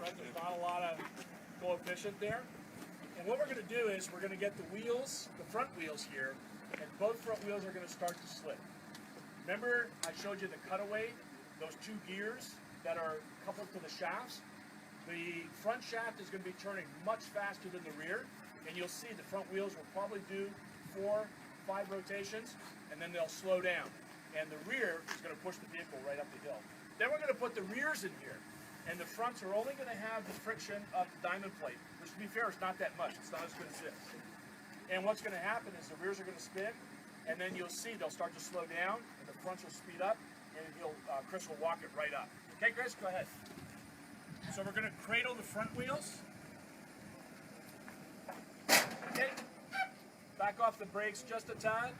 right? There's not a lot of coefficient there. And what we're going to do is we're going to get the wheels, the front wheels here, and both front wheels are going to start to slip. Remember I showed you the cutaway, those two gears that are coupled to the shafts? The front shaft is going to be turning much faster than the rear, and you'll see the front wheels will probably do 4, 5 rotations, and then they'll slow down. And the rear is going to push the vehicle right up the hill. Then we're going to put the rears in here, and the fronts are only going to have the friction of the diamond plate, which to be fair is not that much. It's not as good as this. And what's going to happen is the rears are going to spin, and then you'll see they'll start to slow down, and the fronts will speed up, and Chris will walk it right up. Okay, Chris, go ahead. So we're going to cradle the front wheels. Okay, back off the brakes just a tad.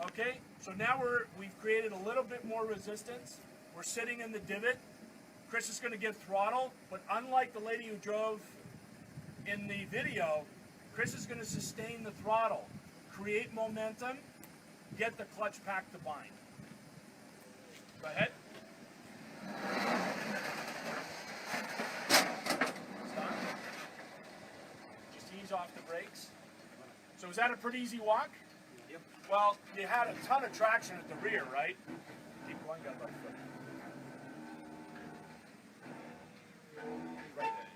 Okay, so now we've created a little bit more resistance. We're sitting in the divot. Chris is going to give throttle, but unlike the lady who drove in the video, Chris is going to sustain the throttle, create momentum, get the clutch pack to bind. Go ahead. Stop. Just ease off the brakes. So is that a pretty easy walk? Yep. Well, you had a ton of traction at the rear, right? Keep going, got about a foot. Right there.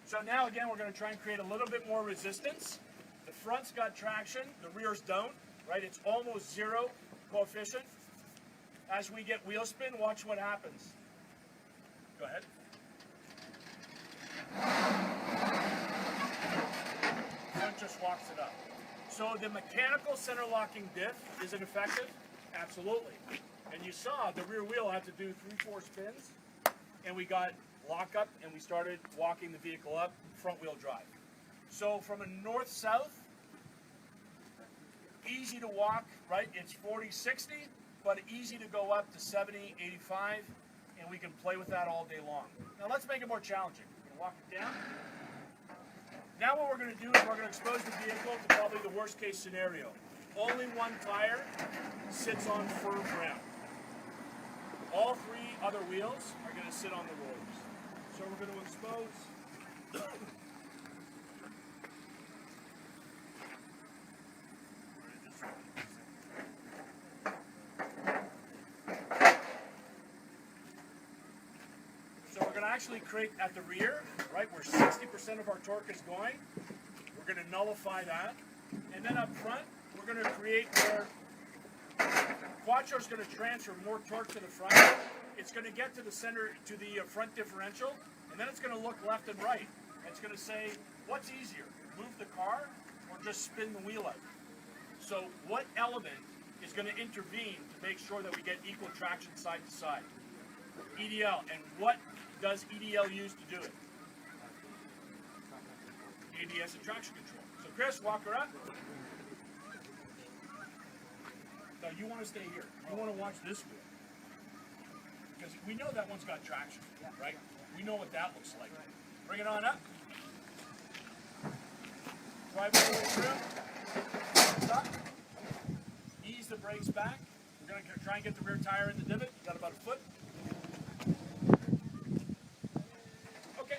So now again, we're going to try and create a little bit more resistance. The front's got traction, the rears don't, right? It's almost zero coefficient. As we get wheel spin, watch what happens. Go ahead. Front just walks it up. So the mechanical center locking diff, is it effective? Absolutely. And you saw the rear wheel had to do 3-4 spins, and we got lock up and we started walking the vehicle up, front wheel drive. So from a north-south, easy to walk, right? It's 40-60, but easy to go up to 70, 85, and we can play with that all day long. Now let's make it more challenging. We're going to walk it down. Now what we're going to do is we're going to expose the vehicle to probably the worst case scenario. Only one tire sits on firm ground. All 3 other wheels are going to sit on the rollers. So we're going to expose actually create at the rear, right, where 60% of our torque is going. We're going to nullify that. And then up front, we're going to create where Quattro is going to transfer more torque to the front. It's going to get to the center, to the front differential, and then it's going to look left and right. It's going to say, what's easier, move the car or just spin the wheel out? So what element is going to intervene to make sure that we get equal traction side to side? EDL. And what does EDL use to do it? ABS and traction control. So Chris, walk her up. No, you want to stay here. You want to watch this wheel. Because we know that one's got traction, right? We know what that looks like. Bring it on up. Drive all the way through. Stop. Ease the brakes back. We're going to try and get the rear tire in the divot. You got about a foot. Okay.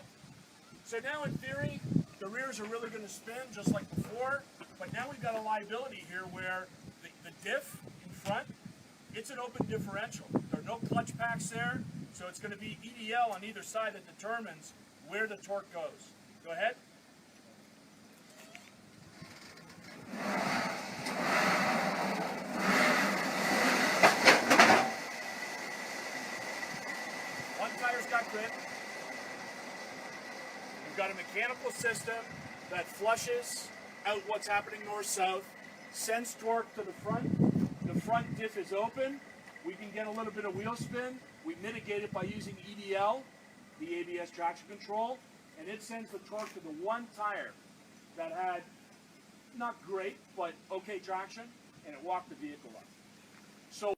So now in theory, the rears are really going to spin just like before, but now we've got a liability here where the diff in front, it's an open differential. There are no clutch packs there, so it's going to be EDL on either side that determines where the torque goes. Go ahead. One tire's got grip. We've got a mechanical system that flushes out what's happening north-south, sends torque to the front. The front diff is open. We can get a little bit of wheel spin. We mitigate it by using EDL, the ABS traction control, and it sends the torque to the one tire that had not great, but okay traction, and it walked the vehicle up. So